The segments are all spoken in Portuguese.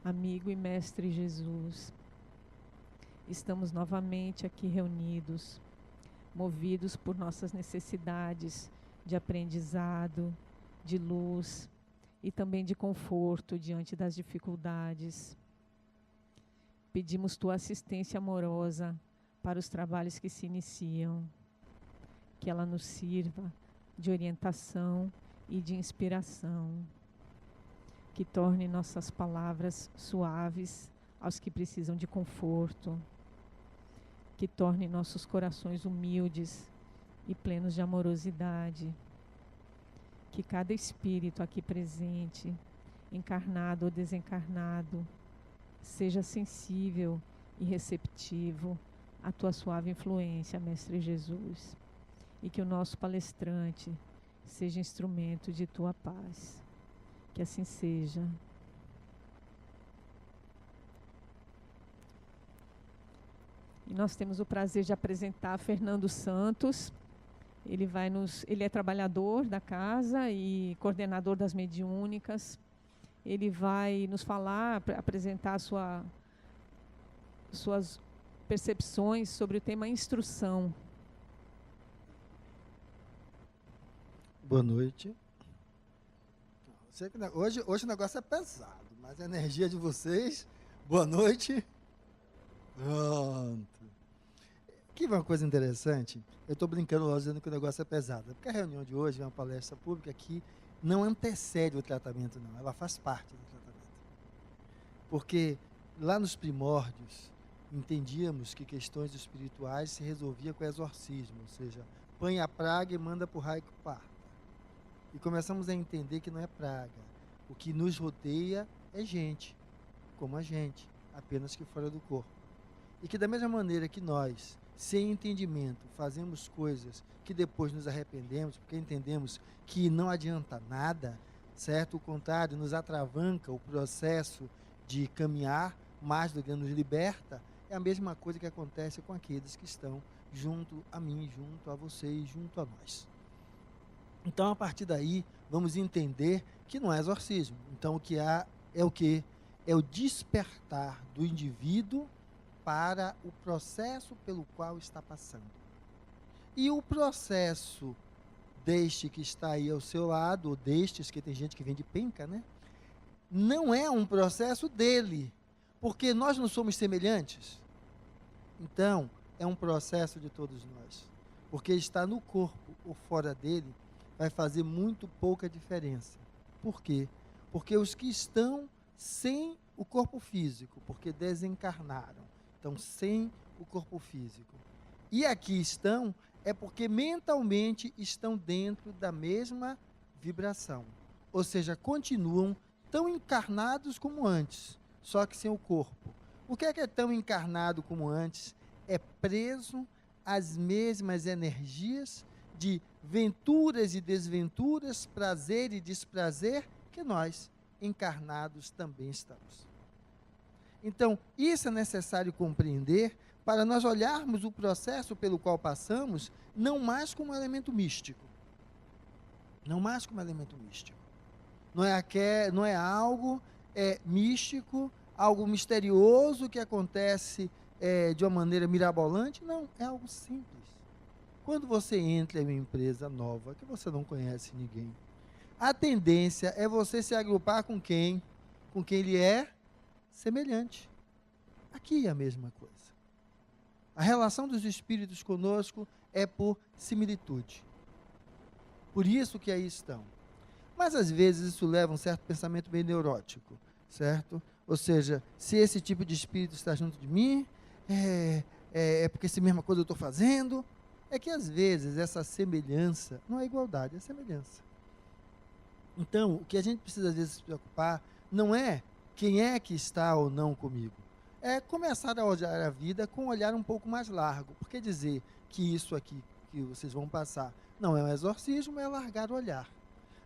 amigo e mestre Jesus, estamos novamente aqui reunidos, movidos por nossas necessidades de aprendizado, de luz e também de conforto diante das dificuldades. Pedimos tua assistência amorosa para os trabalhos que se iniciam, que ela nos sirva de orientação e de inspiração, que torne nossas palavras suaves aos que precisam de conforto, que torne nossos corações humildes e plenos de amorosidade, que cada espírito aqui presente, encarnado ou desencarnado, seja sensível e receptivo à tua suave influência, Mestre Jesus, e que o nosso palestrante seja instrumento de tua paz. Que assim seja. E nós temos o prazer de apresentar Fernando Santos. Ele é trabalhador da casa e coordenador das mediúnicas. Ele vai nos falar, apresentar suas percepções sobre o tema instrução. Boa noite. Hoje o negócio é pesado, mas a energia de vocês. Boa noite. Pronto. Que uma coisa interessante, eu estou brincando lá dizendo que o negócio é pesado, porque a reunião de hoje é uma palestra pública que não antecede o tratamento, não, ela faz parte do tratamento. Porque lá nos primórdios, entendíamos que questões espirituais se resolvia com exorcismo, ou seja, põe a praga e manda para o raio que parta. E começamos a entender que não é praga. O que nos rodeia é gente, como a gente, apenas que fora do corpo. E que da mesma maneira que nós, sem entendimento, fazemos coisas que depois nos arrependemos, porque entendemos que não adianta nada, certo? O contrário, nos atravanca o processo de caminhar, mais do que nos liberta, é a mesma coisa que acontece com aqueles que estão junto a mim, junto a vocês, junto a nós. Então, a partir daí, vamos entender que não é exorcismo. Então, o que há é o quê? É o despertar do indivíduo para o processo pelo qual está passando. E o processo deste que está aí ao seu lado, ou destes, que tem gente que vem de penca, né? Não é um processo dele, porque nós não somos semelhantes. Então, é um processo de todos nós. Porque está no corpo ou fora dele, vai fazer muito pouca diferença. Por quê? Porque os que estão sem o corpo físico, porque desencarnaram, estão sem o corpo físico, e aqui estão, é porque mentalmente estão dentro da mesma vibração. Ou seja, continuam tão encarnados como antes, só que sem o corpo. O que é tão encarnado como antes? É preso às mesmas energias de venturas e desventuras, prazer e desprazer, que nós, encarnados, também estamos. Então, isso é necessário compreender para nós olharmos o processo pelo qual passamos, não mais como um elemento místico. Não mais como um elemento místico. Não é algo místico, algo misterioso que acontece de uma maneira mirabolante. Não, é algo simples. Quando você entra em uma empresa nova, que você não conhece ninguém, a tendência é você se agrupar com quem? Com quem ele é semelhante. Aqui é a mesma coisa. A relação dos espíritos conosco é por similitude. Por isso que aí estão. Mas às vezes isso leva a um certo pensamento meio neurótico, certo? Ou seja, se esse tipo de espírito está junto de mim, é porque essa mesma coisa eu estou fazendo. É que às vezes essa semelhança não é igualdade, é semelhança. Então, o que a gente precisa às vezes se preocupar não é quem é que está ou não comigo. É começar a olhar a vida com um olhar um pouco mais largo. Porque dizer que isso aqui que vocês vão passar não é um exorcismo, é largar o olhar.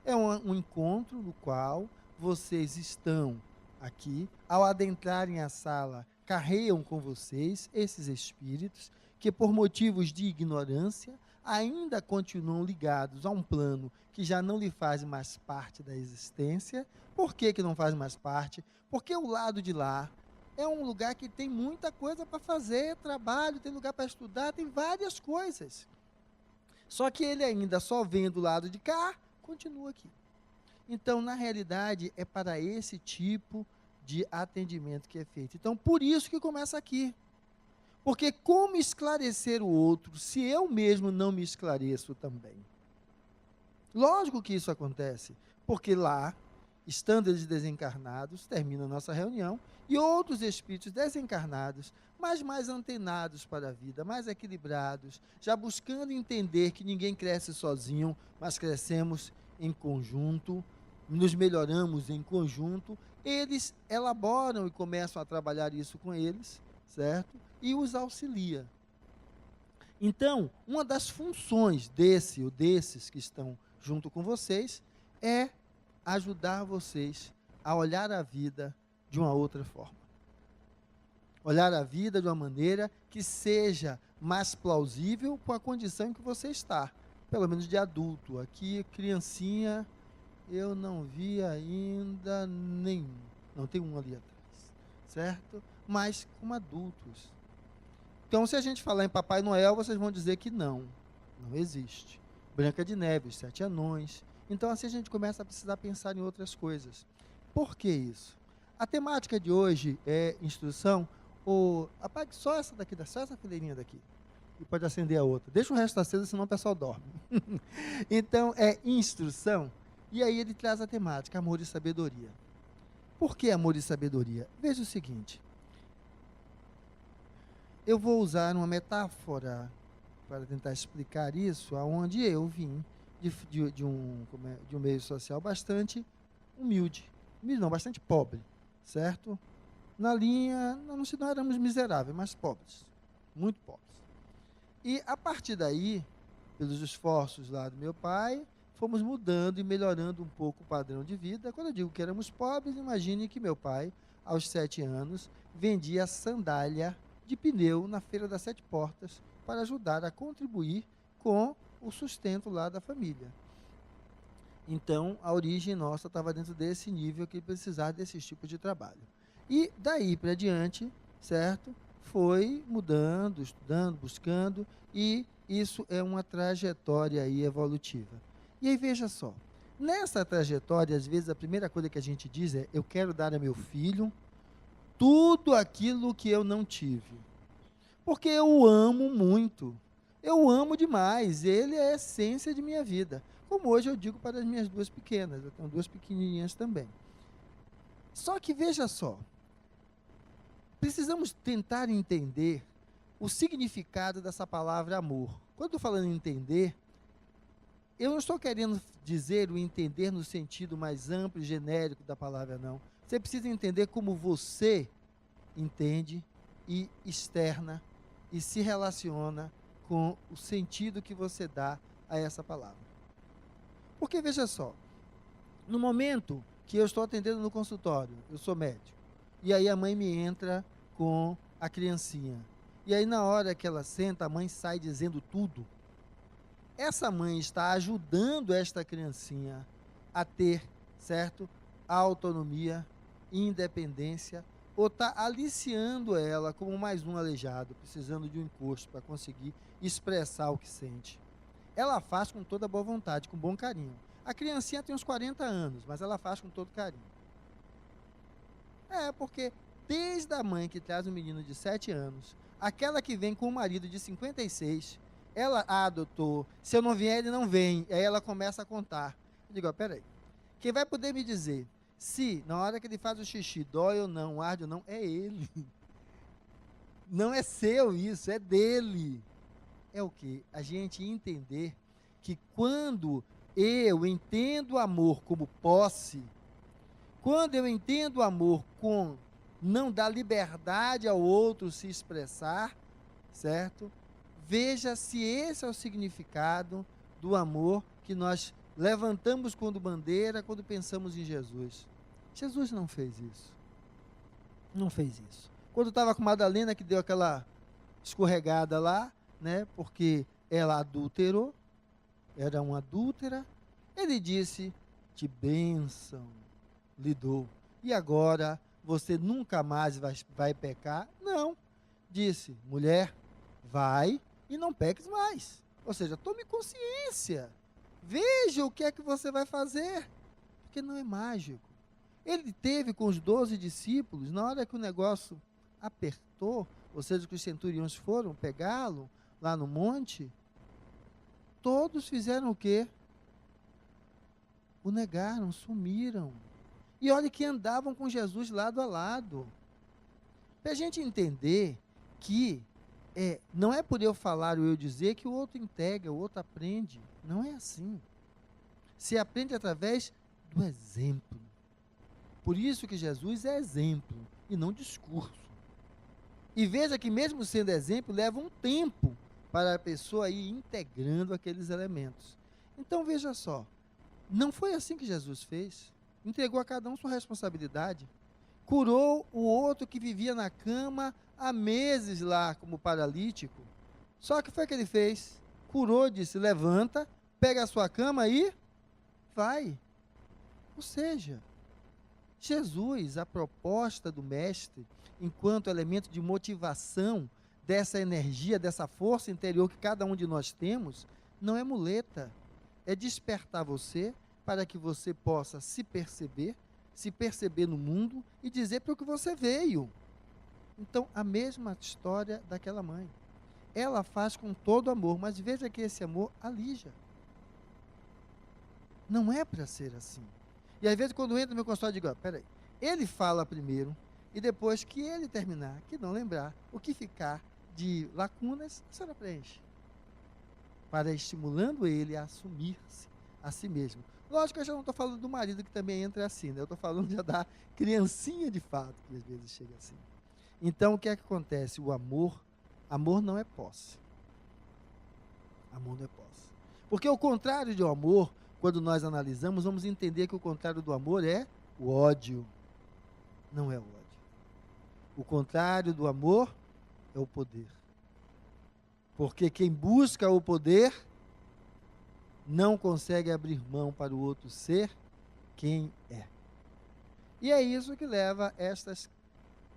É um encontro no qual vocês estão aqui, ao adentrarem a sala, carregam com vocês esses espíritos que por motivos de ignorância ainda continuam ligados a um plano que já não lhe faz mais parte da existência. Por que que não faz mais parte? Porque o lado de lá é um lugar que tem muita coisa para fazer, trabalho, tem lugar para estudar, tem várias coisas. Só que ele ainda só vendo o lado de cá, continua aqui. Então, na realidade, é para esse tipo de atendimento que é feito. Então, por isso que começa aqui. Porque como esclarecer o outro se eu mesmo não me esclareço também? Lógico que isso acontece, porque lá, estando eles desencarnados, termina a nossa reunião, e outros espíritos desencarnados, mas mais antenados para a vida, mais equilibrados, já buscando entender que ninguém cresce sozinho, mas crescemos em conjunto, nos melhoramos em conjunto, eles elaboram e começam a trabalhar isso com eles, certo? E os auxilia. Então, uma das funções desse ou desses que estão junto com vocês é ajudar vocês a olhar a vida de uma outra forma. Olhar a vida de uma maneira que seja mais plausível com a condição em que você está, pelo menos de adulto. Aqui, criancinha, eu não vi ainda nenhum. Não, tem um ali atrás, certo? Mas como adultos. Então, se a gente falar em Papai Noel, vocês vão dizer que não existe. Branca de Neve, os 7 anões. Então, assim a gente começa a precisar pensar em outras coisas. Por que isso? A temática de hoje é instrução. Apague só essa daqui, só essa fileirinha daqui. E pode acender a outra. Deixa o resto acesa, senão o pessoal dorme. Então, é instrução. E aí ele traz a temática, amor e sabedoria. Por que amor e sabedoria? Veja o seguinte. Eu vou usar uma metáfora para tentar explicar isso, aonde eu vim de um meio social bastante humilde, bastante pobre, certo? Na linha, não éramos miseráveis, mas pobres, muito pobres. E a partir daí, pelos esforços lá do meu pai, fomos mudando e melhorando um pouco o padrão de vida. Quando eu digo que éramos pobres, imagine que meu pai, aos 7 anos, vendia sandália de pneu na Feira das 7 Portas para ajudar a contribuir com o sustento lá da família. Então, a origem nossa estava dentro desse nível que precisava desses tipos de trabalho. E daí para diante, certo? Foi mudando, estudando, buscando, e isso é uma trajetória aí evolutiva. E aí veja só, nessa trajetória, às vezes a primeira coisa que a gente diz é: eu quero dar a meu filho tudo aquilo que eu não tive. Porque eu o amo muito. Eu o amo demais. Ele é a essência de minha vida. Como hoje eu digo para as minhas 2 pequenas. Eu tenho 2 pequenininhas também. Só que veja só. Precisamos tentar entender o significado dessa palavra amor. Quando estou falando em entender, eu não estou querendo dizer o entender no sentido mais amplo e genérico da palavra, não. Você precisa entender como você entende e externa e se relaciona com o sentido que você dá a essa palavra. Porque, veja só, no momento que eu estou atendendo no consultório, eu sou médico, e aí a mãe me entra com a criancinha, e aí na hora que ela senta, a mãe sai dizendo tudo. Essa mãe está ajudando esta criancinha a ter, certo, autonomia, independência, ou está aliciando ela como mais um aleijado, precisando de um encosto para conseguir expressar o que sente. Ela faz com toda boa vontade, com bom carinho. A criancinha tem uns 40 anos, mas ela faz com todo carinho. Porque desde a mãe que traz um menino de 7 anos, aquela que vem com um marido de 56, ela, doutor, se eu não vier, ele não vem. Aí ela começa a contar. Eu digo, peraí, quem vai poder me dizer se, na hora que ele faz o xixi, dói ou não, arde ou não, é ele. Não é seu isso, é dele. É o quê? A gente entender que quando eu entendo o amor como posse, quando eu entendo o amor com não dar liberdade ao outro se expressar, certo? Veja se esse é o significado do amor que nós levantamos quando bandeira, quando pensamos em Jesus. Jesus não fez isso. Não fez isso. Quando estava com Madalena, que deu aquela escorregada lá, né? Porque ela adulterou, era uma adúltera. Ele disse: de bênção lhe dou, e agora você nunca mais vai pecar? Não. Disse: mulher, vai e não peques mais. Ou seja, tome consciência, veja o que é que você vai fazer, porque não é mágico. Ele teve com os 12 discípulos, na hora que o negócio apertou, ou seja, que os centuriões foram pegá-lo lá no monte, todos fizeram o quê? O negaram, sumiram. E olha que andavam com Jesus lado a lado. Para a gente entender que não é por eu falar ou eu dizer que o outro integra, o outro aprende. Não é assim. Se aprende através do exemplo. Por isso que Jesus é exemplo e não discurso. E veja que mesmo sendo exemplo, leva um tempo para a pessoa ir integrando aqueles elementos. Então veja só, não foi assim que Jesus fez. Entregou a cada um sua responsabilidade. Curou o outro que vivia na cama há meses lá como paralítico. Só que foi o que ele fez? Curou, disse: levanta, pega a sua cama e vai. Ou seja, Jesus, a proposta do mestre, enquanto elemento de motivação dessa energia, dessa força interior que cada um de nós temos, não é muleta, é despertar você para que você possa se perceber no mundo e dizer para o que você veio. Então, a mesma história daquela mãe. Ela faz com todo amor, mas veja que esse amor alija. Não é para ser assim. E às vezes quando entra no meu consultório, eu digo: peraí, ele fala primeiro, e depois que ele terminar, que não lembrar, o que ficar de lacunas, a senhora preenche. Para estimulando ele a assumir-se a si mesmo. Lógico que eu já não estou falando do marido que também entra assim, né? Eu estou falando já da criancinha de fato, que às vezes chega assim. Então, o que é que acontece? O amor não é posse. Amor não é posse. Porque o contrário de amor, quando nós analisamos, vamos entender que o contrário do amor é o ódio. Não é o ódio. O contrário do amor é o poder. Porque quem busca o poder não consegue abrir mão para o outro ser quem é. E é isso que leva estas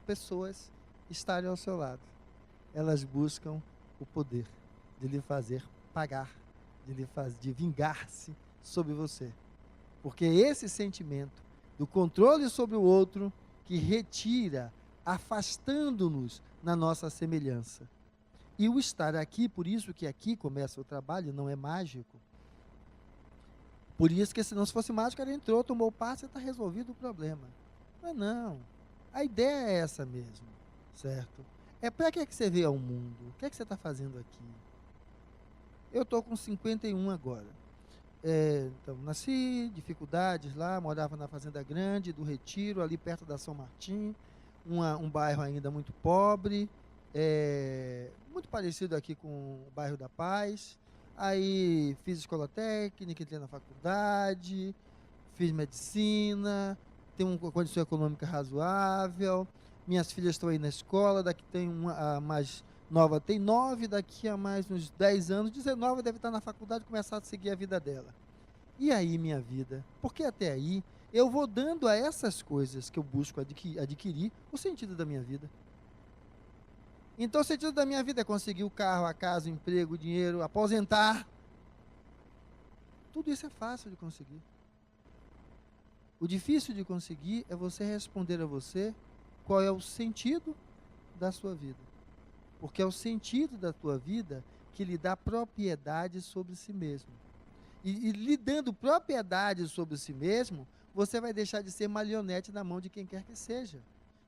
pessoas a estarem ao seu lado. Elas buscam o poder de lhe fazer pagar, de vingar-se sobre você. Porque esse sentimento do controle sobre o outro que retira, afastando-nos na nossa semelhança. E o estar aqui, por isso que aqui começa o trabalho, não é mágico. Por isso que se não fosse mágico, ela entrou, tomou o passe e está resolvido o problema. Mas não. A ideia é essa mesmo, certo? É para que você veio ao mundo? O que é que você está fazendo aqui? Eu estou com 51 agora. Então, nasci, dificuldades lá, morava na Fazenda Grande, do Retiro, ali perto da São Martim, um bairro ainda muito pobre, muito parecido aqui com o bairro da Paz. Aí fiz escola técnica, entrei na faculdade, fiz medicina, tenho uma condição econômica razoável, minhas filhas estão aí na escola, daqui tem a mais nova, tem 9, daqui a mais uns 10 anos, 19 deve estar na faculdade, começar a seguir a vida dela. E aí minha vida? Porque até aí eu vou dando a essas coisas que eu busco adquirir o sentido da minha vida. Então o sentido da minha vida é conseguir o carro, a casa, o emprego, o dinheiro, aposentar. Tudo isso é fácil de conseguir. O difícil de conseguir é você responder a você qual é o sentido da sua vida. Porque é o sentido da tua vida que lhe dá propriedade sobre si mesmo. E lhe dando propriedade sobre si mesmo, você vai deixar de ser marionete na mão de quem quer que seja.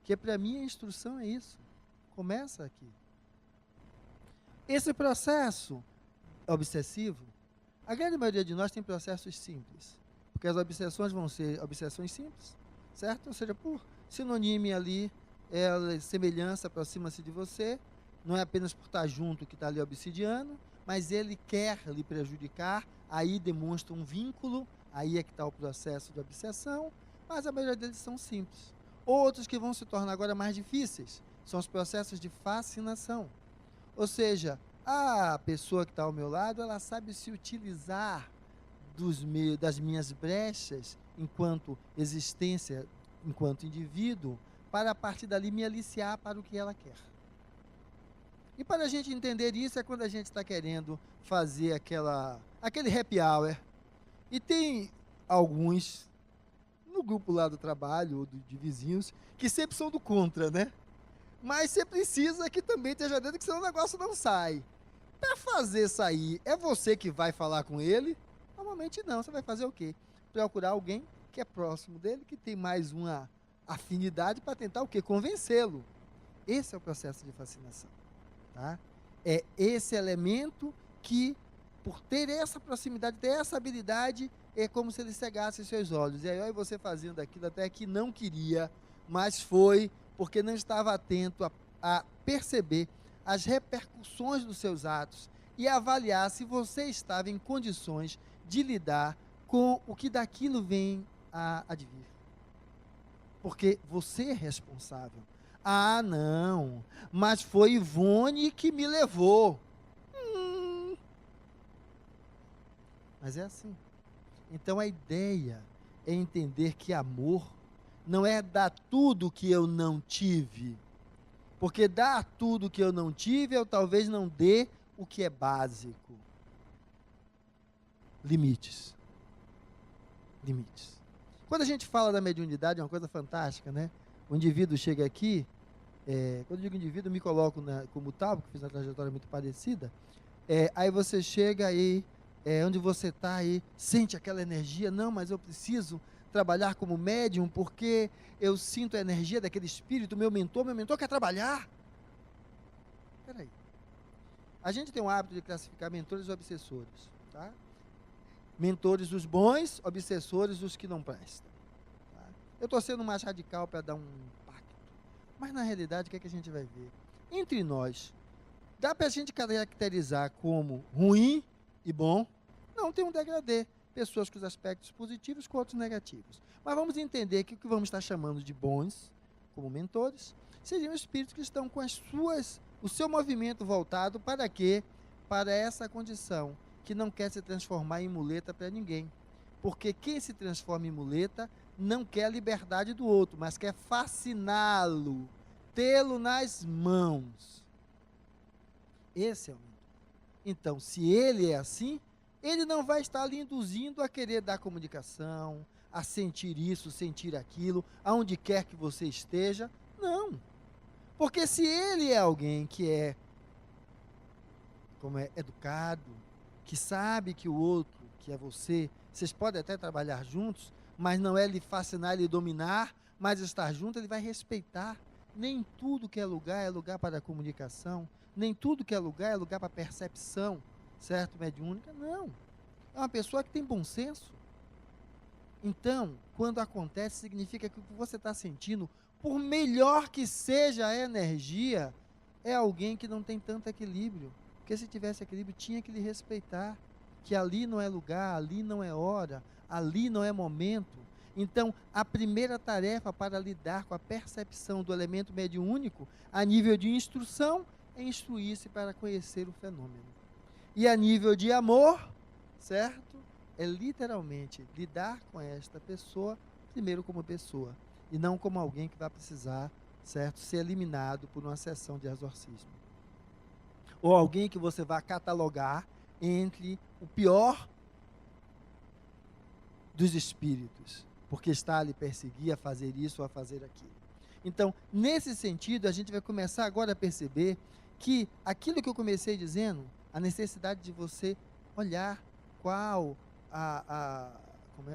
Que para mim a instrução é isso. Começa aqui. Esse processo obsessivo, a grande maioria de nós tem processos simples. Porque as obsessões vão ser obsessões simples, certo? Ou seja, por sinônimo ali, semelhança, aproxima-se de você. Não é apenas por estar junto que está ali obsidiando, mas ele quer lhe prejudicar, aí demonstra um vínculo, aí é que está o processo de obsessão, mas a maioria deles são simples. Outros que vão se tornar agora mais difíceis, são os processos de fascinação. Ou seja, A pessoa que está ao meu lado, ela sabe se utilizar das minhas brechas enquanto existência, enquanto indivíduo, para a partir dali me aliciar para o que ela quer. E para a gente entender isso é quando a gente está querendo fazer aquele happy hour. E tem alguns no grupo lá do trabalho ou de vizinhos que sempre são do contra, né? Mas você precisa que também esteja dentro, que senão o negócio não sai. Para fazer sair, é você que vai falar com ele? Normalmente não. Você vai fazer o quê? Procurar alguém que é próximo dele, que tem mais uma afinidade para tentar o quê? Convencê-lo. Esse é o processo de fascinação. Tá? É esse elemento que, por ter essa proximidade, ter essa habilidade, é como se ele cegasse seus olhos. E aí, olha você fazendo aquilo até que não queria, mas foi porque não estava atento a perceber as repercussões dos seus atos e avaliar se você estava em condições de lidar com o que daquilo vem a advir. Porque você é responsável. Ah, não, mas foi Ivone que me levou. Mas é assim. Então a ideia é entender que amor não é dar tudo que eu não tive. Porque dar tudo que eu não tive, eu talvez não dê o que é básico. Limites. Limites. Quando a gente fala da mediunidade, é uma coisa fantástica, né? O indivíduo chega aqui, quando eu digo indivíduo, eu me coloco como tal, porque fiz uma trajetória muito parecida. Aí você chega aí, onde você está aí, sente aquela energia. Não, mas eu preciso trabalhar como médium, porque eu sinto a energia daquele espírito, meu mentor quer trabalhar. Espera aí. A gente tem o hábito de classificar mentores e obsessores, tá? Mentores os bons, obsessores os que não prestam. Tá? Eu estou sendo mais radical para dar um impacto. Mas na realidade, o que é que a gente vai ver? Entre nós, dá para a gente caracterizar como ruim e bom? Não, tem um degradê. Pessoas com os aspectos positivos com outros negativos. Mas vamos entender que o que vamos estar chamando de bons, como mentores, seriam espíritos que estão com o seu movimento voltado para quê? Para essa condição, que não quer se transformar em muleta para ninguém. Porque quem se transforma em muleta não quer a liberdade do outro, mas quer fasciná-lo, tê-lo nas mãos. Esse é o mentor. Então, se ele é assim, ele não vai estar lhe induzindo a querer dar comunicação, a sentir isso, sentir aquilo, aonde quer que você esteja. Não. Porque se ele é alguém que é educado, que sabe que o outro, que é você, vocês podem até trabalhar juntos, mas não é lhe fascinar, lhe dominar, mas estar junto, ele vai respeitar. Nem tudo que é lugar para a comunicação, nem tudo que é lugar para a percepção, certo, mediúnica? Não. É uma pessoa que tem bom senso. Então, quando acontece, significa que o que você está sentindo, por melhor que seja a energia, é alguém que não tem tanto equilíbrio. Porque se tivesse equilíbrio, tinha que lhe respeitar. Que ali não é lugar, ali não é hora, ali não é momento. Então, a primeira tarefa para lidar com a percepção do elemento mediúnico, a nível de instrução, é instruir-se para conhecer o fenômeno. E a nível de amor, certo? É literalmente lidar com esta pessoa, primeiro como pessoa, e não como alguém que vai precisar, certo, ser eliminado por uma sessão de exorcismo. Ou alguém que você vai catalogar entre o pior dos espíritos, porque está a lhe perseguir, a fazer isso ou a fazer aquilo. Então, nesse sentido, a gente vai começar agora a perceber que aquilo que eu comecei dizendo, a necessidade de você olhar qual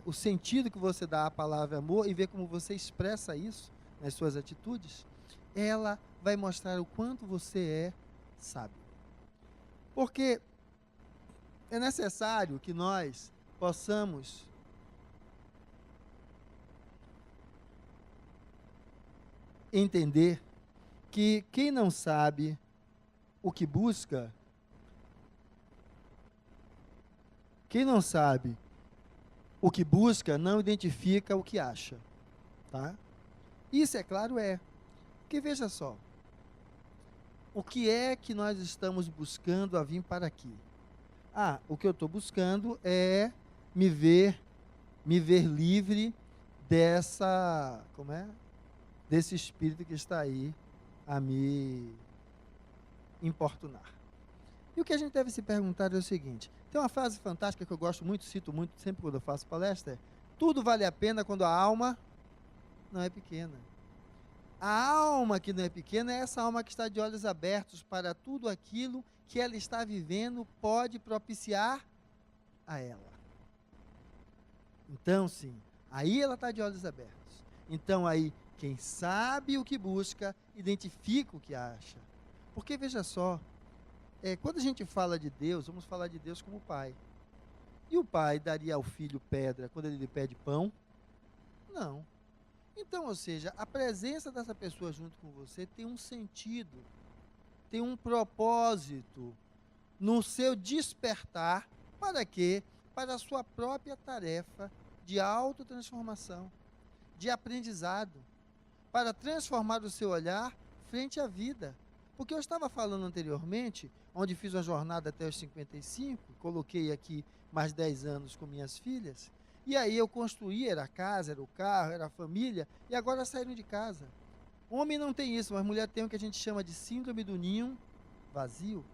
o sentido que você dá à palavra amor e ver como você expressa isso nas suas atitudes, ela vai mostrar o quanto você é sábio. Porque é necessário que nós possamos entender que quem não sabe o que busca, não identifica o que acha, tá? Isso, é claro, porque veja só, o que é que nós estamos buscando a vir para aqui? O que eu estou buscando é me ver livre dessa, desse espírito que está aí a me importunar. E o que a gente deve se perguntar é o seguinte: tem uma frase fantástica que eu gosto muito, cito muito sempre quando eu faço palestra: tudo vale a pena quando a alma não é pequena. A alma que não é pequena é essa alma que está de olhos abertos para tudo aquilo que ela está vivendo pode propiciar a ela. Então, sim, aí ela está de olhos abertos. Então, aí, quem sabe o que busca, identifica o que acha. Porque, veja só, quando a gente fala de Deus, vamos falar de Deus como Pai. E o pai daria ao filho pedra quando ele lhe pede pão? Não. Então, ou seja, a presença dessa pessoa junto com você tem um sentido, tem um propósito no seu despertar. Para quê? Para a sua própria tarefa de autotransformação, de aprendizado, para transformar o seu olhar frente à vida. Porque eu estava falando anteriormente, onde fiz uma jornada até os 55, coloquei aqui mais 10 anos com minhas filhas, e aí eu construí, era a casa, era o carro, era a família, e agora saíram de casa. Homem não tem isso, mas mulher tem o que a gente chama de síndrome do ninho vazio.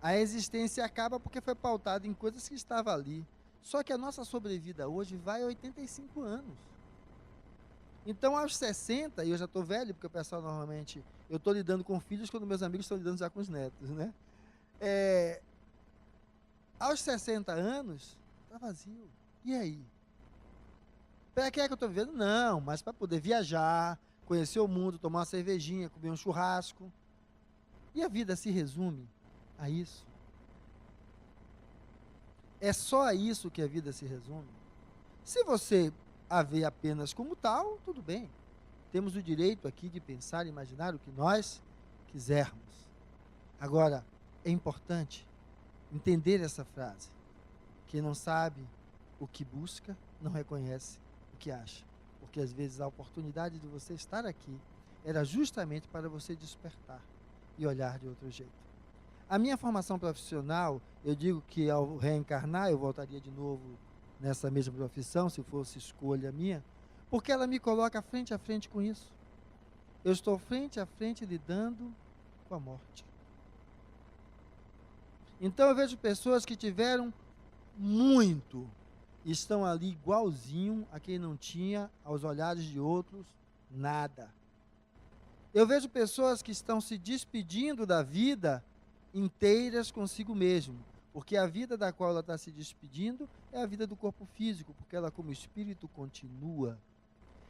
A existência acaba porque foi pautada em coisas que estavam ali. Só que a nossa sobrevida hoje vai a 85 anos. Então, aos 60, e eu já estou velho, porque o pessoal normalmente, eu estou lidando com filhos quando meus amigos estão lidando já com os netos, né? Aos 60 anos, está vazio. E aí? Para que é que eu estou vivendo? Não, mas para poder viajar, conhecer o mundo, tomar uma cervejinha, comer um churrasco. E a vida se resume a isso. É só a isso que a vida se resume. Se você a vê apenas como tal, tudo bem. Temos o direito aqui de pensar e imaginar o que nós quisermos. Agora, é importante entender essa frase. Quem não sabe o que busca, não reconhece o que acha. Porque às vezes a oportunidade de você estar aqui era justamente para você despertar e olhar de outro jeito. A minha formação profissional, eu digo que ao reencarnar, eu voltaria de novo nessa mesma profissão, se fosse escolha minha, porque ela me coloca frente a frente com isso. Eu estou frente a frente lidando com a morte. Então eu vejo pessoas que tiveram muito, estão ali igualzinho a quem não tinha, aos olhares de outros, nada. Eu vejo pessoas que estão se despedindo da vida inteiras consigo mesmo, porque a vida da qual ela está se despedindo é a vida do corpo físico, porque ela como espírito continua.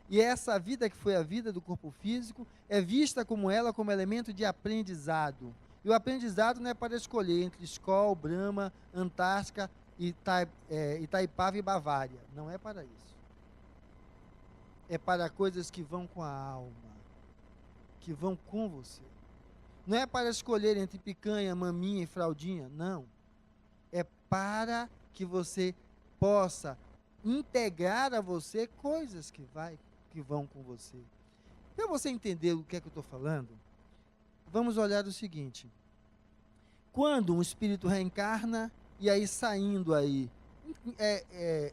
E essa vida que foi a vida do corpo físico é vista como elemento de aprendizado. E o aprendizado não é para escolher entre Skol, Brahma, Antártica, Itaipava e Bavária. Não é para isso. É para coisas que vão com a alma, que vão com você. Não é para escolher entre picanha, maminha e fraldinha, não. É para que você possa integrar a você coisas que vão com você. Para você entender o que é que eu estou falando, vamos olhar o seguinte. Quando um espírito reencarna, e aí saindo aí,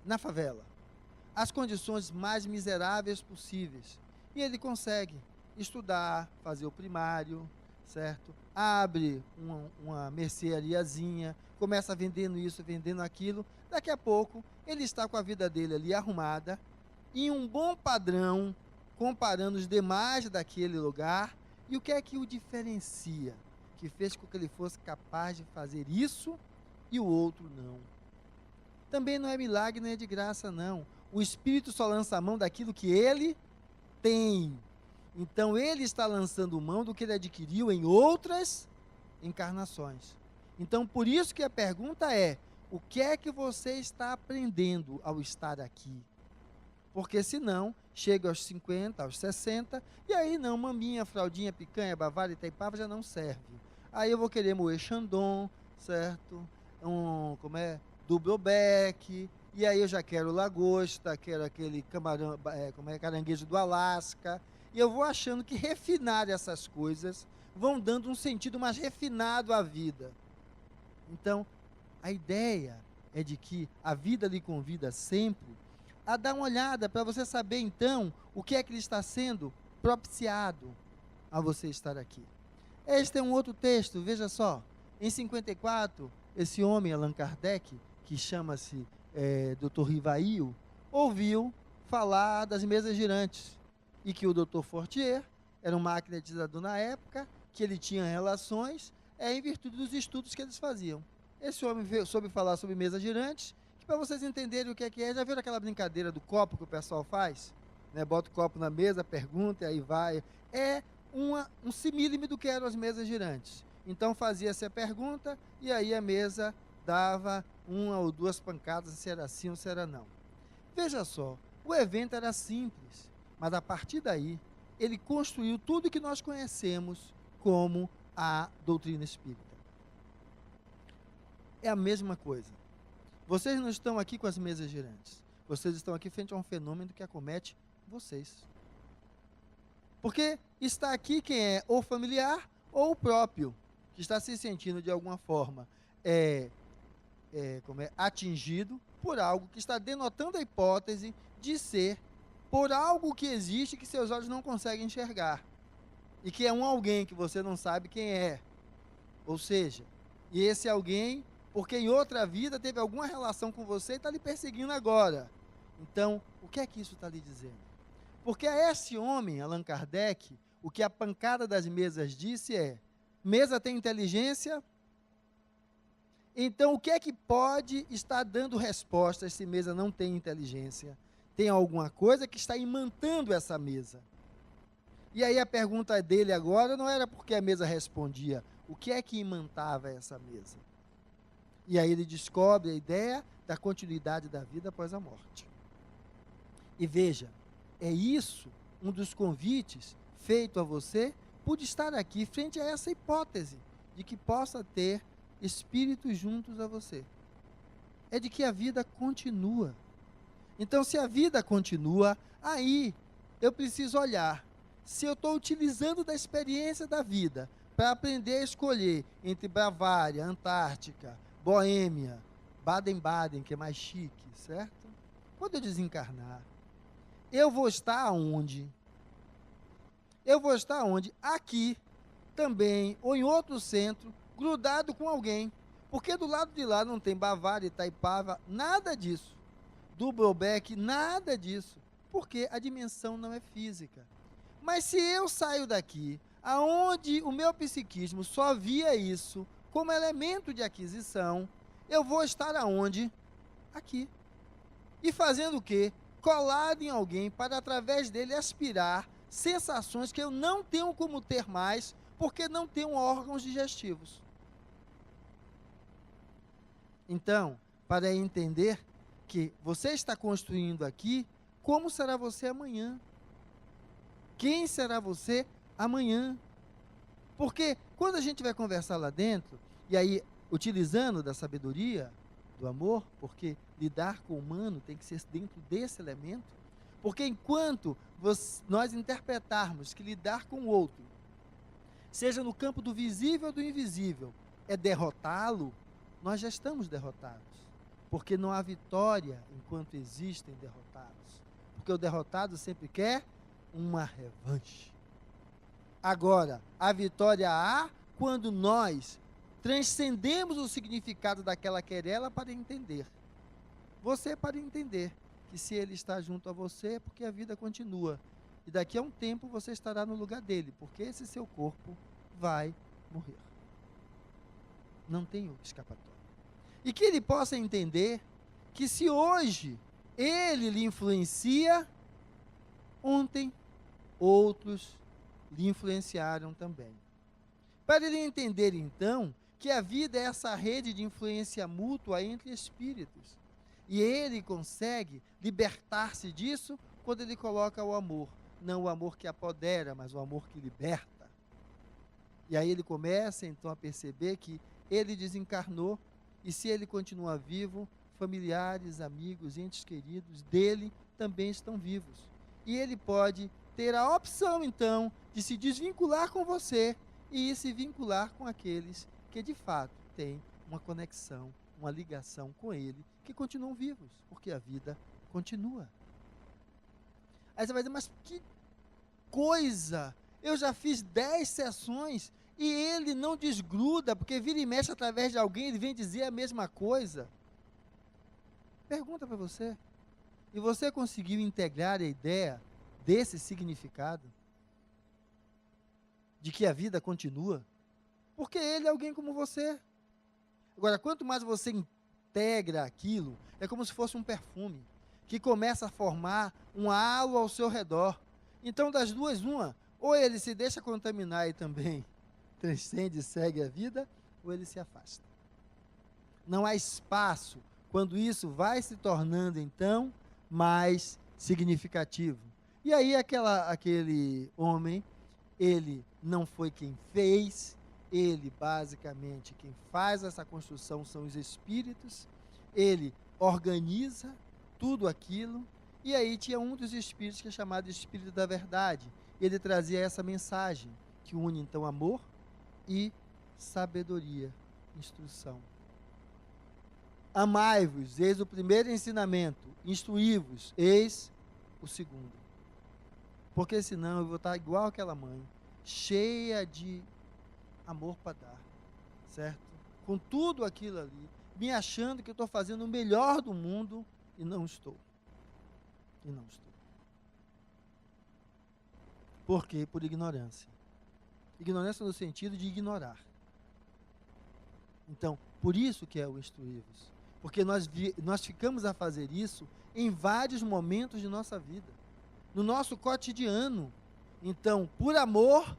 na favela, as condições mais miseráveis possíveis, e ele consegue estudar, fazer o primário, certo? Abre uma merceariazinha, começa vendendo isso, vendendo aquilo, daqui a pouco ele está com a vida dele ali arrumada, em um bom padrão, comparando os demais daquele lugar. E o que é que o diferencia? Que fez com que ele fosse capaz de fazer isso e o outro não. Também não é milagre, não é de graça, não. O Espírito só lança a mão daquilo que ele tem. Então ele está lançando mão do que ele adquiriu em outras encarnações. Então por isso que a pergunta é: o que é que você está aprendendo ao estar aqui? Porque senão, chega aos 50, aos 60, e aí não, maminha, fraldinha, picanha, Bavária, Itaipava já não serve. Aí eu vou querer moer Chandon, certo? Dubrobec, e aí eu já quero lagosta, quero aquele caranguejo do Alasca, e eu vou achando que refinar essas coisas vão dando um sentido mais refinado à vida. Então, a ideia é de que a vida lhe convida sempre a dar uma olhada para você saber, então, o que é que lhe está sendo propiciado a você estar aqui. Este é um outro texto, veja só. Em 54, esse homem, Allan Kardec, que chama-se Dr. Rivail, ouviu falar das mesas girantes e que o Dr. Fortier era um magnetizador na época, que ele tinha relações em virtude dos estudos que eles faziam. Esse homem soube falar sobre mesas girantes, que para vocês entenderem o que é, já viram aquela brincadeira do copo que o pessoal faz? Né? Bota o copo na mesa, pergunta e aí vai. É um simílime do que eram as mesas girantes. Então fazia-se a pergunta e aí a mesa dava uma ou duas pancadas, se era sim ou se era não. Veja só, o evento era simples, mas a partir daí ele construiu tudo que nós conhecemos como a doutrina espírita. É a mesma coisa. Vocês não estão aqui com as mesas girantes. Vocês estão aqui frente a um fenômeno que acomete vocês. Porque está aqui quem é ou familiar ou o próprio, que está se sentindo de alguma forma atingido por algo que está denotando a hipótese de ser por algo que existe que seus olhos não conseguem enxergar. E que é um alguém que você não sabe quem é. Ou seja, e esse alguém, porque em outra vida teve alguma relação com você e está lhe perseguindo agora. Então, o que é que isso está lhe dizendo? Porque a esse homem, Allan Kardec, o que a pancada das mesas disse é: mesa tem inteligência? Então, o que é que pode estar dando respostas se mesa não tem inteligência? Tem alguma coisa que está imantando essa mesa. E aí a pergunta dele agora não era porque a mesa respondia, o que é que imantava essa mesa? E aí ele descobre a ideia da continuidade da vida após a morte. E veja, é isso um dos convites feito a você por estar aqui frente a essa hipótese de que possa ter espíritos juntos a você. É de que a vida continua. Então, se a vida continua, aí eu preciso olhar se eu estou utilizando da experiência da vida para aprender a escolher entre Bavária, Antártica, Boêmia, Baden-Baden, que é mais chique, certo? Quando eu desencarnar, eu vou estar onde? Eu vou estar onde? Aqui, também, ou em outro centro, grudado com alguém. Porque do lado de lá não tem Bavária, Itaipava, nada disso. Dubrovec, nada disso. Porque a dimensão não é física. Mas se eu saio daqui, aonde o meu psiquismo só via isso como elemento de aquisição, eu vou estar aonde? Aqui. E fazendo o quê? Colado em alguém para, através dele, aspirar sensações que eu não tenho como ter mais, porque não tenho órgãos digestivos. Então, para entender que você está construindo aqui, como será você amanhã? Quem será você amanhã? Porque quando a gente vai conversar lá dentro, e aí utilizando da sabedoria, do amor, porque lidar com o humano tem que ser dentro desse elemento, porque enquanto nós interpretarmos que lidar com o outro, seja no campo do visível ou do invisível, é derrotá-lo, nós já estamos derrotados. Porque não há vitória enquanto existem derrotados. Porque o derrotado sempre quer uma revanche. Agora, a vitória há quando nós transcendemos o significado daquela querela para entender. Você para entender que se ele está junto a você é porque a vida continua. E daqui a um tempo você estará no lugar dele, porque esse seu corpo vai morrer. Não tem escapatória. E que ele possa entender que se hoje ele lhe influencia, ontem outros lhe influenciaram também. Para ele entender, então, que a vida é essa rede de influência mútua entre espíritos. E ele consegue libertar-se disso quando ele coloca o amor. Não o amor que apodera, mas o amor que liberta. E aí ele começa, então, a perceber que ele desencarnou, e se ele continua vivo, familiares, amigos, entes queridos dele também estão vivos. E ele pode ter a opção, então, de se desvincular com você e se vincular com aqueles que de fato têm uma conexão, uma ligação com Ele, que continuam vivos, porque a vida continua. Aí você vai dizer, mas que coisa! Eu já fiz 10 sessões e ele não desgruda, porque vira e mexe através de alguém, ele vem dizer a mesma coisa. Pergunta para você. E você conseguiu integrar a ideia desse significado? De que a vida continua? Porque ele é alguém como você. Agora, quanto mais você integra aquilo, é como se fosse um perfume, que começa a formar um halo ao seu redor. Então, das duas, uma, ou ele se deixa contaminar e também transcende e segue a vida, ou ele se afasta. Não há espaço quando isso vai se tornando, então, mais significativo. E aí aquele homem, ele não foi quem fez, ele basicamente quem faz essa construção são os espíritos, ele organiza tudo aquilo, e aí tinha um dos espíritos que é chamado Espírito da Verdade. Ele trazia essa mensagem, que une então amor e sabedoria, instrução. Amai-vos, eis o primeiro ensinamento, instruí-vos, eis o segundo. Porque senão eu vou estar igual aquela mãe, cheia de amor para dar, certo? Com tudo aquilo ali, me achando que eu estou fazendo o melhor do mundo e não estou. E não estou. Por quê? Por ignorância. Ignorância no sentido de ignorar. Então, por isso que é o instruí-vos. Porque nós ficamos a fazer isso em vários momentos de nossa vida. No nosso cotidiano. Então, por amor,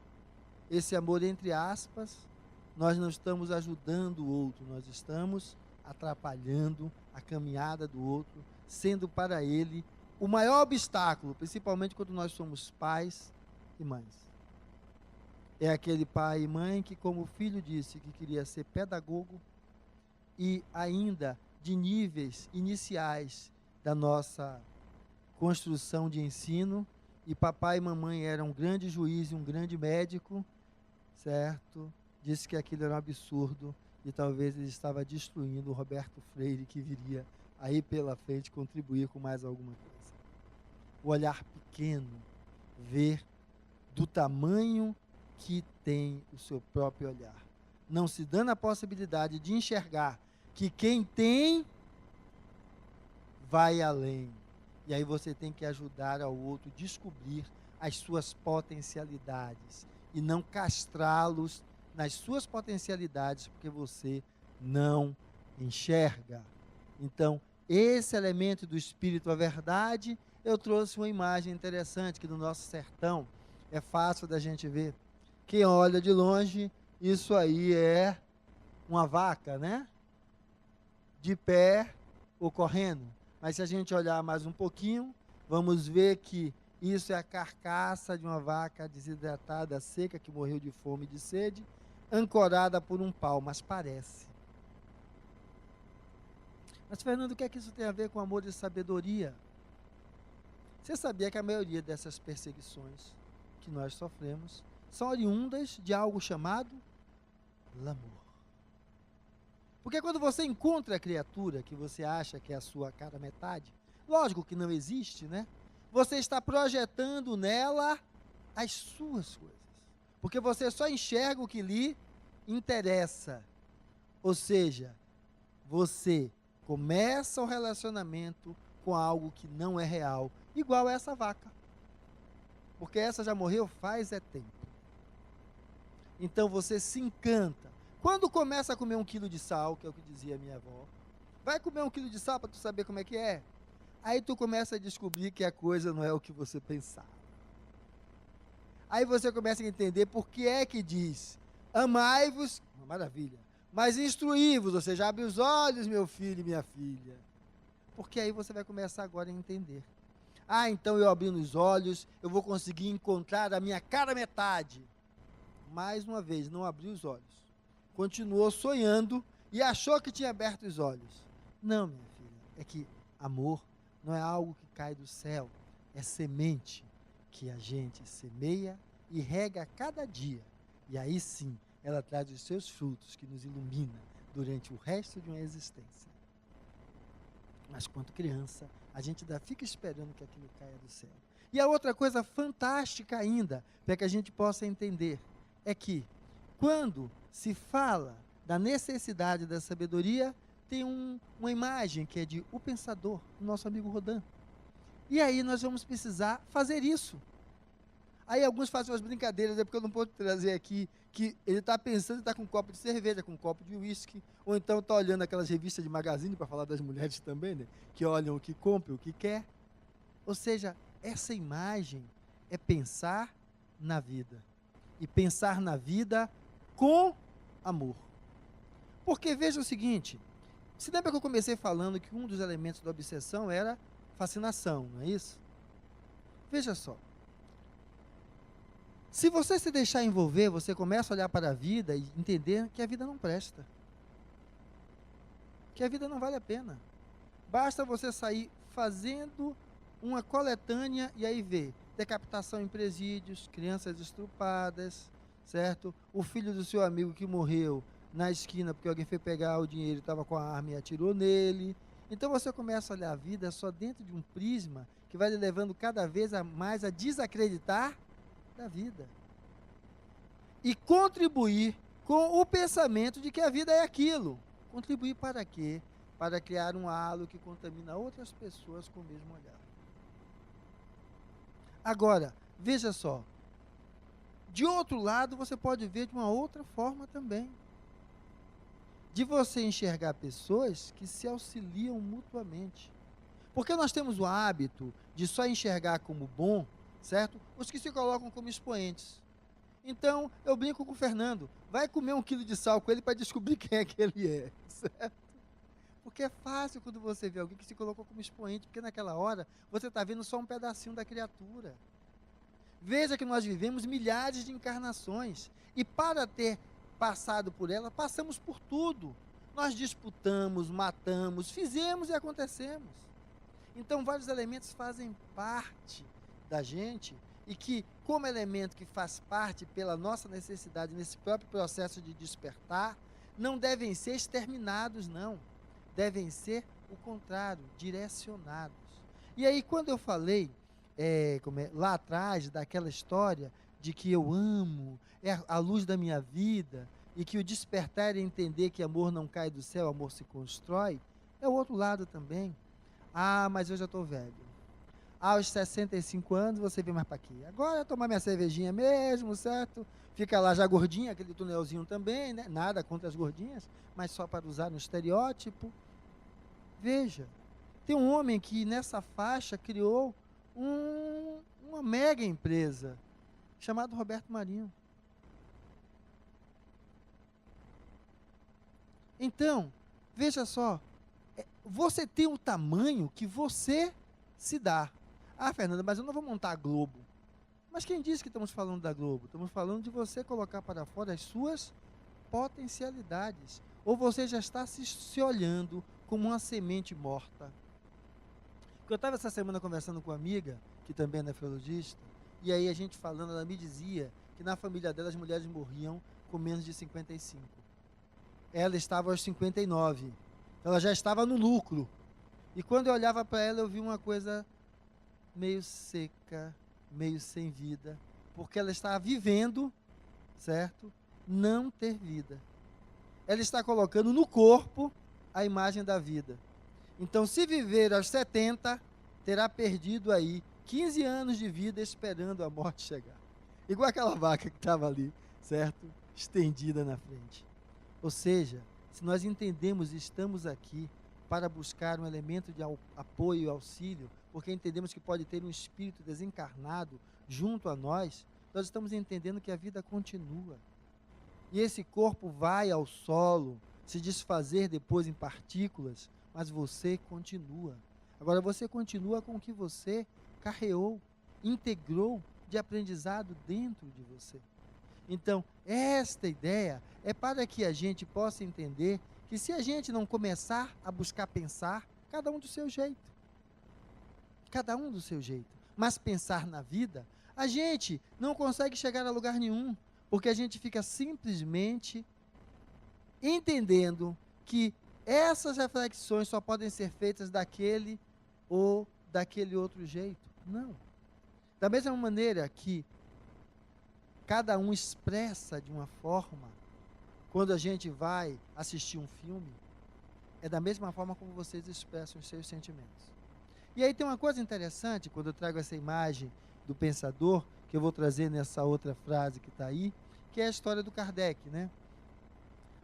esse amor entre aspas, nós não estamos ajudando o outro, nós estamos atrapalhando a caminhada do outro, sendo para ele o maior obstáculo, principalmente quando nós somos pais e mães. É aquele pai e mãe que, como o filho disse, que queria ser pedagogo e ainda de níveis iniciais da nossa construção de ensino, e papai e mamãe eram um grande juiz e um grande médico, certo? Disse que aquilo era um absurdo e talvez ele estava destruindo o Roberto Freire, que viria aí pela frente contribuir com mais alguma coisa. O olhar pequeno, ver do tamanho que tem o seu próprio olhar, não se dando a possibilidade de enxergar que quem tem vai além. E aí você tem que ajudar ao outro a descobrir as suas potencialidades e não castrá-los nas suas potencialidades, porque você não enxerga. Então, esse elemento do Espírito, a verdade, eu trouxe uma imagem interessante que no nosso sertão é fácil da gente ver. Quem olha de longe, isso aí é uma vaca, né? De pé ou correndo. Mas se a gente olhar mais um pouquinho, vamos ver que isso é a carcaça de uma vaca desidratada, seca, que morreu de fome e de sede, ancorada por um pau, mas parece. Mas, Fernando, o que é que isso tem a ver com amor e sabedoria? Você sabia que a maioria dessas perseguições que nós sofremos são oriundas de algo chamado amor? Porque quando você encontra a criatura que você acha que é a sua cara metade, lógico que não existe, né? Você está projetando nela as suas coisas. Porque você só enxerga o que lhe interessa. Ou seja, você começa o relacionamento com algo que não é real, igual essa vaca. Porque essa já morreu faz tempo. Então você se encanta. Quando começa a comer 1 quilo de sal, que é o que dizia a minha avó, vai comer 1 quilo de sal para tu saber como é que é. Aí tu começa a descobrir que a coisa não é o que você pensava. Aí você começa a entender por que é que diz, amai-vos, uma maravilha, mas instruí-vos, ou seja, abre os olhos, meu filho e minha filha. Porque aí você vai começar agora a entender. Ah, então eu abrindo os olhos, eu vou conseguir encontrar a minha cara metade. Mais uma vez, não abriu os olhos. Continuou sonhando e achou que tinha aberto os olhos. Não, minha filha, é que amor não é algo que cai do céu, é semente que a gente semeia e rega cada dia. E aí sim, ela traz os seus frutos que nos ilumina durante o resto de uma existência. Mas quanto criança, a gente ainda fica esperando que aquilo caia do céu. E a outra coisa fantástica ainda, para que a gente possa entender, é que quando se fala da necessidade da sabedoria, tem uma imagem que é de O Pensador, do nosso amigo Rodin. E aí nós vamos precisar fazer isso. Aí alguns fazem umas brincadeiras, é porque eu não posso trazer aqui, que ele está pensando em estar com um copo de cerveja, com um copo de uísque, ou então está olhando aquelas revistas de magazine, para falar das mulheres também, né? Que olham o que compra, o que quer. Ou seja, essa imagem é pensar na vida. E pensar na vida com amor. Porque veja o seguinte, se lembra que eu comecei falando que um dos elementos da obsessão era fascinação, não é isso? Veja só. Se você se deixar envolver, você começa a olhar para a vida e entender que a vida não presta. Que a vida não vale a pena. Basta você sair fazendo uma coletânea e aí ver decapitação em presídios, crianças estrupadas, certo? O filho do seu amigo que morreu na esquina porque alguém foi pegar o dinheiro e estava com a arma e atirou nele. Então você começa a olhar a vida só dentro de um prisma que vai lhe levando cada vez mais a desacreditar da vida. E contribuir com o pensamento de que a vida é aquilo. Contribuir para quê? Para criar um halo que contamina outras pessoas com o mesmo olhar. Agora, veja só. De outro lado, você pode ver de uma outra forma também. De você enxergar pessoas que se auxiliam mutuamente. Porque nós temos o hábito de só enxergar como bom, certo? Os que se colocam como expoentes. Então, eu brinco com o Fernando, vai comer 1 quilo de sal com ele para descobrir quem é que ele é, certo? Porque é fácil quando você vê alguém que se colocou como expoente, porque naquela hora você está vendo só um pedacinho da criatura. Veja que nós vivemos milhares de encarnações, e para ter passado por ela, passamos por tudo. Nós disputamos, matamos, fizemos e acontecemos. Então, vários elementos fazem parte da gente, e que, como elemento que faz parte pela nossa necessidade nesse próprio processo de despertar, não devem ser exterminados, não. Devem ser o contrário, direcionados. E aí, quando eu falei, lá atrás, daquela história de que eu amo, é a luz da minha vida, e que o despertar é entender que amor não cai do céu, amor se constrói, é o outro lado também. Ah, mas eu já estou velho. Aos 65 anos, você vem mais para quê? Agora é tomar minha cervejinha mesmo, certo? Fica lá já gordinha, aquele tunelzinho também, né? Nada contra as gordinhas, mas só para usar no estereótipo. Veja, tem um homem que nessa faixa criou uma mega empresa, chamado Roberto Marinho. Então, veja só, você tem o tamanho que você se dá. Ah, Fernanda, mas eu não vou montar a Globo. Mas quem disse que estamos falando da Globo? Estamos falando de você colocar para fora as suas potencialidades. Ou você já está se olhando como uma semente morta. Eu estava essa semana conversando com uma amiga, que também é nefrologista, e aí a gente falando, ela me dizia que na família dela as mulheres morriam com menos de 55. Ela estava aos 59. Ela já estava no lucro. E quando eu olhava para ela, eu vi uma coisa meio seca, meio sem vida, porque ela está vivendo, certo? Não ter vida. Ela está colocando no corpo a imagem da vida. Então, se viver aos 70, terá perdido aí 15 anos de vida esperando a morte chegar. Igual aquela vaca que estava ali, certo? Estendida na frente. Ou seja, se nós entendemos e estamos aqui para buscar um elemento de apoio e auxílio, porque entendemos que pode ter um espírito desencarnado junto a nós, nós estamos entendendo que a vida continua. E esse corpo vai ao solo, se desfazer depois em partículas, mas você continua. Agora, você continua com o que você carreou, integrou de aprendizado dentro de você. Então, esta ideia é para que a gente possa entender que se a gente não começar a buscar pensar, cada um do seu jeito. Cada um do seu jeito. Mas pensar na vida, a gente não consegue chegar a lugar nenhum. Porque a gente fica simplesmente entendendo que essas reflexões só podem ser feitas daquele ou daquele outro jeito. Não. Da mesma maneira que cada um expressa de uma forma, quando a gente vai assistir um filme, é da mesma forma como vocês expressam os seus sentimentos. E aí tem uma coisa interessante, quando eu trago essa imagem do pensador, que eu vou trazer nessa outra frase que está aí, que é a história do Kardec, né?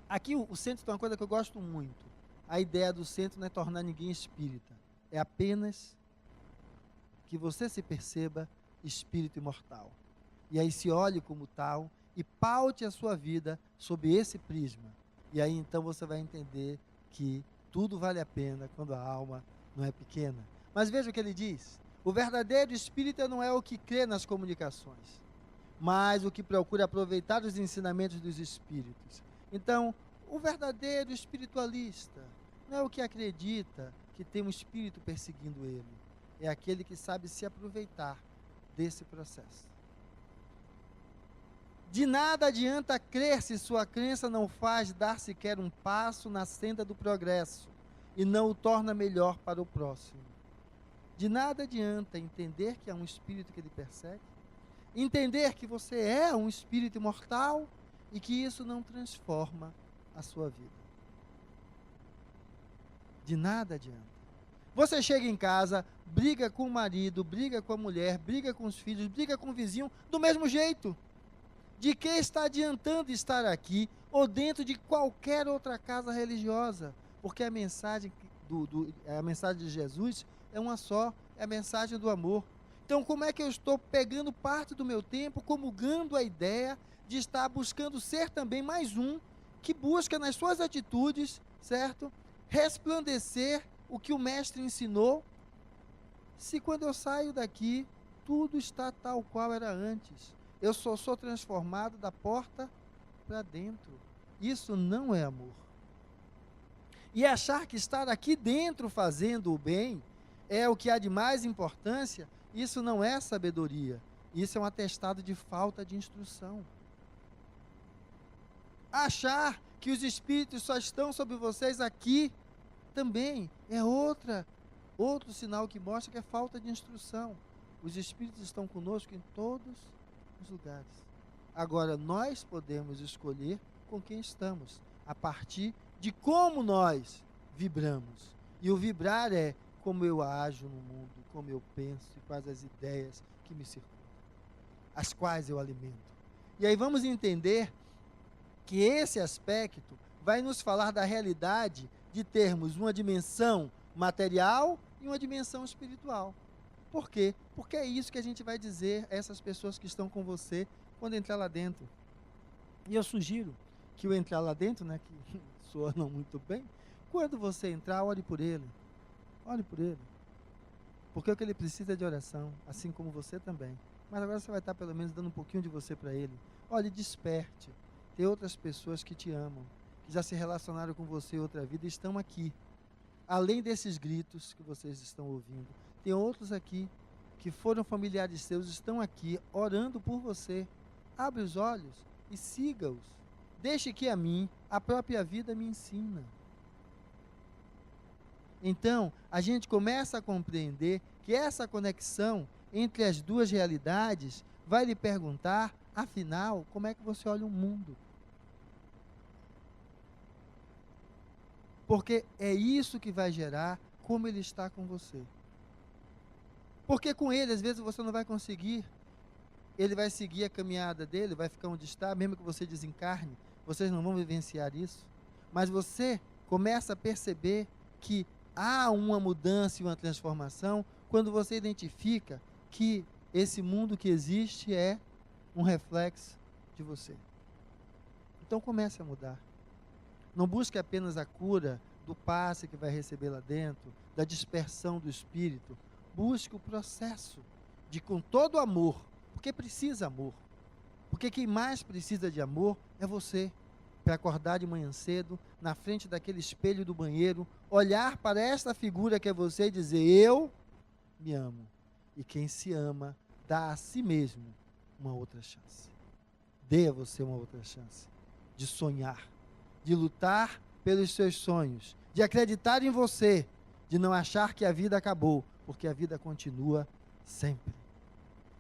Aqui o centro tem uma coisa que eu gosto muito. A ideia do centro não é tornar ninguém espírita. É apenas que você se perceba espírito imortal. E aí se olhe como tal e paute a sua vida sob esse prisma. E aí então você vai entender que tudo vale a pena quando a alma não é pequena. Mas veja o que ele diz. O verdadeiro espírita não é o que crê nas comunicações, mas o que procura aproveitar os ensinamentos dos espíritos. Então, o verdadeiro espiritualista não é o que acredita que tem um espírito perseguindo ele. É aquele que sabe se aproveitar desse processo. De nada adianta crer se sua crença não faz dar sequer um passo na senda do progresso e não o torna melhor para o próximo. De nada adianta entender que há um espírito que lhe persegue, entender que você é um espírito imortal e que isso não transforma a sua vida. De nada adianta. Você chega em casa, briga com o marido, briga com a mulher, briga com os filhos, briga com o vizinho, do mesmo jeito. De que está adiantando estar aqui ou dentro de qualquer outra casa religiosa? Porque a mensagem, a mensagem de Jesus é uma só, é a mensagem do amor. Então, como é que eu estou pegando parte do meu tempo, comungando a ideia de estar buscando ser também mais um que busca nas suas atitudes, certo? Resplandecer o que o mestre ensinou, se quando eu saio daqui, tudo está tal qual era antes. Eu só sou transformado da porta para dentro. Isso não é amor. E achar que estar aqui dentro fazendo o bem é o que há de mais importância, isso não é sabedoria. Isso é um atestado de falta de instrução. Achar que os espíritos só estão sobre vocês aqui também é outro sinal que mostra que é falta de instrução. Os espíritos estão conosco em todos os lugares. Agora, nós podemos escolher com quem estamos, a partir de como nós vibramos. E o vibrar é como eu ajo no mundo, como eu penso e quais as ideias que me circundam, as quais eu alimento. E aí vamos entender que esse aspecto vai nos falar da realidade de termos uma dimensão material e uma dimensão espiritual. Por quê? Porque é isso que a gente vai dizer a essas pessoas que estão com você quando entrar lá dentro. E eu sugiro que o entrar lá dentro, né, que soa não muito bem, quando você entrar, ore por ele. Ore por ele. Porque o que ele precisa é de oração, assim como você também. Mas agora você vai estar pelo menos dando um pouquinho de você para ele. Olhe, desperte. Tem outras pessoas que te amam, que já se relacionaram com você em outra vida e estão aqui. Além desses gritos que vocês estão ouvindo, tem outros aqui que foram familiares seus, estão aqui orando por você. Abre os olhos e siga-os. Deixe que a mim, a própria vida me ensina. Então, a gente começa a compreender que essa conexão entre as duas realidades vai lhe perguntar, afinal, como é que você olha o mundo? Porque é isso que vai gerar como ele está com você. Porque com ele, às vezes, você não vai conseguir. Ele vai seguir a caminhada dele, vai ficar onde está, mesmo que você desencarne. Vocês não vão vivenciar isso. Mas você começa a perceber que há uma mudança e uma transformação quando você identifica que esse mundo que existe é um reflexo de você. Então comece a mudar. Não busque apenas a cura do passe que vai receber lá dentro, da dispersão do espírito. Busque o processo de, com todo amor, porque precisa amor. Porque quem mais precisa de amor é você. Para acordar de manhã cedo, na frente daquele espelho do banheiro, olhar para esta figura que é você e dizer, eu me amo. E quem se ama, dá a si mesmo uma outra chance. dê a você uma outra chance de sonhar, de lutar pelos seus sonhos, de acreditar em você, de não achar que a vida acabou, porque a vida continua sempre.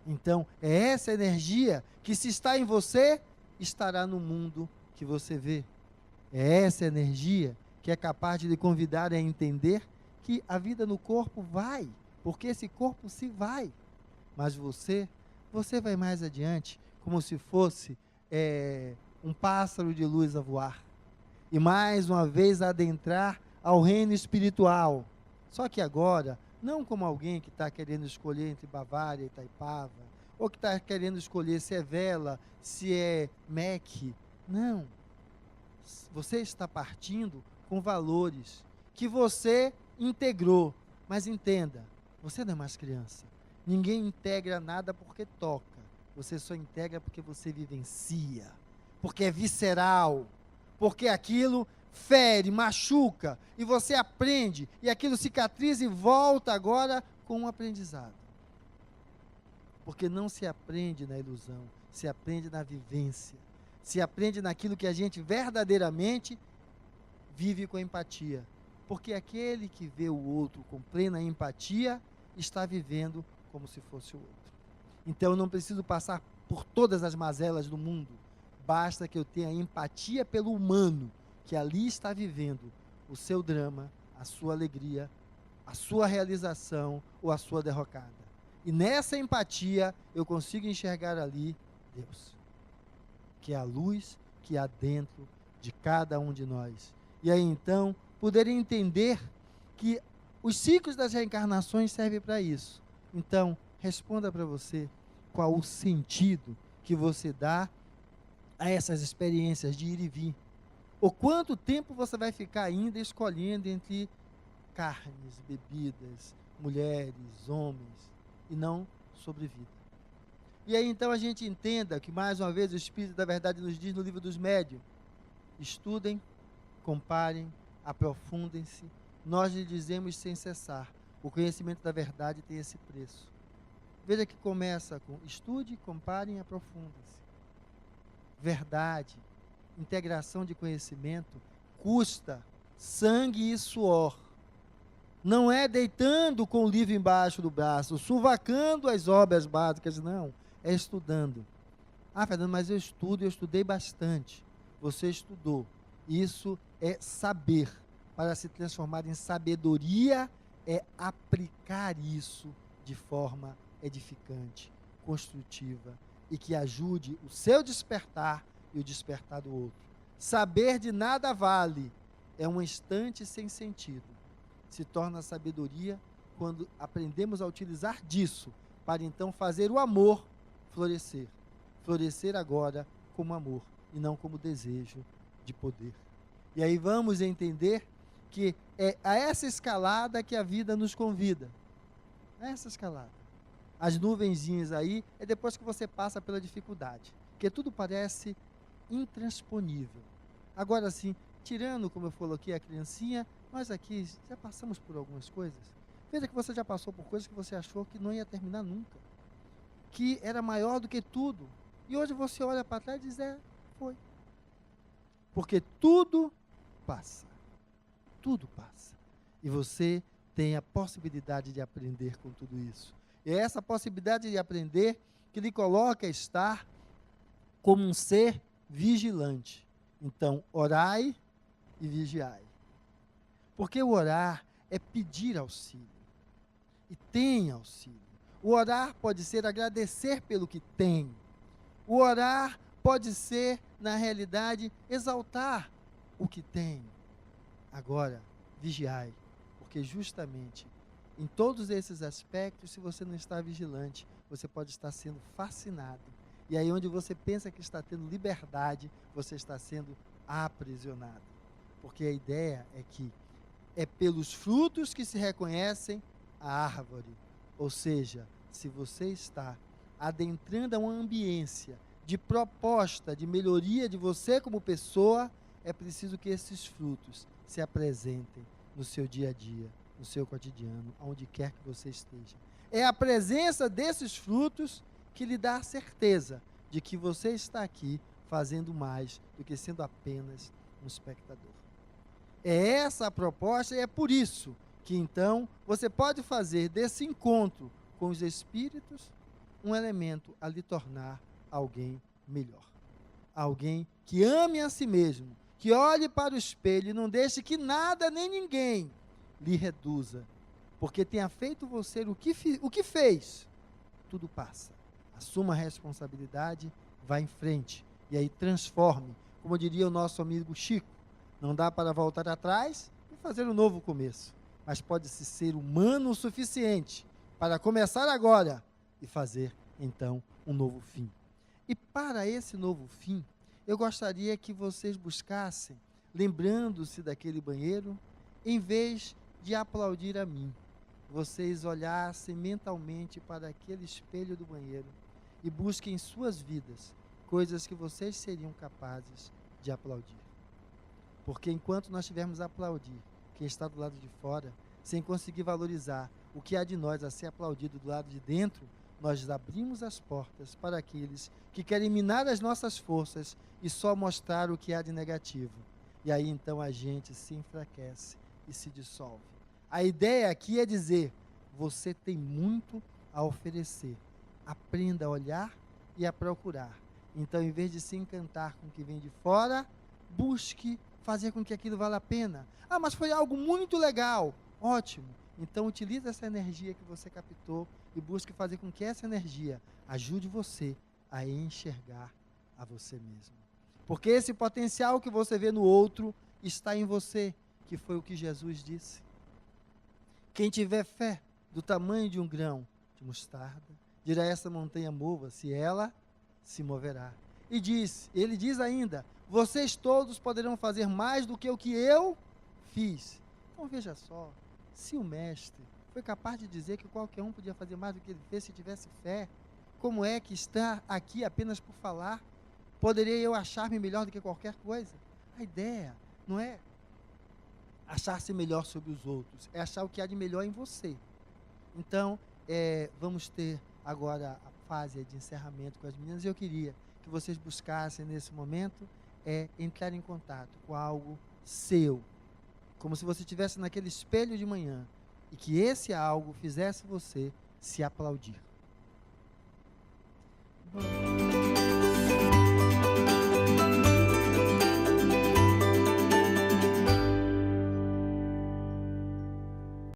Então, é essa energia que, se está em você, estará no mundo que você vê. É essa energia que é capaz de lhe convidar a entender que a vida no corpo vai, porque esse corpo se vai. Mas você vai mais adiante, como se fosse um pássaro de luz a voar. E mais uma vez adentrar ao reino espiritual. Só que agora, não como alguém que está querendo escolher entre Bavária e Itaipava, ou que está querendo escolher se é Vela, se é MEC. Não. Você está partindo com valores que você integrou. Mas entenda, você não é mais criança. Ninguém integra nada porque toca. Você só integra porque você vivencia. Porque é visceral. Porque aquilo fere, machuca. E você aprende. E aquilo cicatriza e volta agora com um aprendizado. Porque não se aprende na ilusão. Se aprende na vivência. Se aprende naquilo que a gente verdadeiramente vive com empatia. Porque aquele que vê o outro com plena empatia está vivendo como se fosse o outro. Então eu não preciso passar por todas as mazelas do mundo. Basta que eu tenha empatia pelo humano que ali está vivendo o seu drama, a sua alegria, a sua realização ou a sua derrocada. E nessa empatia eu consigo enxergar ali Deus, que é a luz que há dentro de cada um de nós. E aí então poder entender que os ciclos das reencarnações servem para isso. Então, responda para você qual o sentido que você dá a essas experiências de ir e vir. Ou quanto tempo você vai ficar ainda escolhendo entre carnes, bebidas, mulheres, homens, e não sobre vida. E aí então a gente entenda que, mais uma vez, o Espírito da Verdade nos diz no Livro dos Médiuns: estudem, comparem, aprofundem-se. Nós lhe dizemos sem cessar, o conhecimento da verdade tem esse preço. Veja que começa com estude, comparem, aprofundem-se. Verdade, integração de conhecimento, custa sangue e suor. Não é deitando com o livro embaixo do braço, suvacando as obras básicas, não. É estudando. Ah, Fernando, mas eu estudei bastante. Você estudou. Isso é saber. Para se transformar em sabedoria, é aplicar isso de forma edificante, construtiva, e que ajude o seu despertar e o despertar do outro. Saber de nada vale, é um instante sem sentido. Se torna sabedoria quando aprendemos a utilizar disso, para então fazer o amor florescer. Florescer agora como amor, e não como desejo de poder. E aí vamos entender que é a essa escalada que a vida nos convida. Essa escalada. As nuvenzinhas aí é depois que você passa pela dificuldade, porque tudo parece intransponível. Agora sim, tirando, como eu coloquei, a criancinha, nós aqui já passamos por algumas coisas. Veja que você já passou por coisas que você achou que não ia terminar nunca, que era maior do que tudo. E hoje você olha para trás e diz, foi. Porque tudo passa. Tudo passa. E você tem a possibilidade de aprender com tudo isso. E é essa possibilidade de aprender que lhe coloca a estar como um ser vigilante. Então, orai e vigiai. Porque o orar é pedir auxílio. E tem auxílio. O orar pode ser agradecer pelo que tem. O orar pode ser, na realidade, exaltar o que tem. Agora, vigiai. Porque justamente em todos esses aspectos, se você não está vigilante, você pode estar sendo fascinado. E aí onde você pensa que está tendo liberdade, você está sendo aprisionado. Porque a ideia é que é pelos frutos que se reconhecem a árvore. Ou seja, se você está adentrando a uma ambiência de proposta, de melhoria de você como pessoa, é preciso que esses frutos se apresentem no seu dia a dia, no seu cotidiano, aonde quer que você esteja. É a presença desses frutos que lhe dá a certeza de que você está aqui fazendo mais do que sendo apenas um espectador. É essa a proposta e é por isso que então você pode fazer desse encontro com os espíritos um elemento a lhe tornar alguém melhor. Alguém que ame a si mesmo, que olhe para o espelho e não deixe que nada nem ninguém lhe reduza, porque tenha feito você o que fez, tudo passa. Assuma a responsabilidade, vá em frente e aí transforme, como diria o nosso amigo Chico, não dá para voltar atrás e fazer um novo começo, mas pode-se ser humano o suficiente para começar agora e fazer então um novo fim. E para esse novo fim, eu gostaria que vocês buscassem, lembrando-se daquele banheiro, em vez de aplaudir a mim, vocês olhassem mentalmente para aquele espelho do banheiro e busquem em suas vidas coisas que vocês seriam capazes de aplaudir. Porque enquanto nós estivermos a aplaudir quem está do lado de fora, sem conseguir valorizar o que há de nós a ser aplaudido do lado de dentro, nós abrimos as portas para aqueles que querem minar as nossas forças e só mostrar o que há de negativo. E aí então a gente se enfraquece e se dissolve. A ideia aqui é dizer, você tem muito a oferecer. Aprenda a olhar e a procurar. Então, em vez de se encantar com o que vem de fora, busque fazer com que aquilo valha a pena. Ah, mas foi algo muito legal. Ótimo. Então, utilize essa energia que você captou e busque fazer com que essa energia ajude você a enxergar a você mesmo. Porque esse potencial que você vê no outro está em você, que foi o que Jesus disse. Quem tiver fé do tamanho de um grão de mostarda, dirá a essa montanha mova-se, ela se moverá. E ele diz ainda, vocês todos poderão fazer mais do que o que eu fiz. Então veja só, se o mestre foi capaz de dizer que qualquer um podia fazer mais do que ele fez se tivesse fé, como é que está aqui apenas por falar? Poderia eu achar-me melhor do que qualquer coisa? A ideia não é achar-se melhor sobre os outros, é achar o que há de melhor em você. Então, vamos ter agora a fase de encerramento com as meninas. Eu queria que vocês buscassem nesse momento entrar em contato com algo seu, como se você estivesse naquele espelho de manhã e que esse algo fizesse você se aplaudir.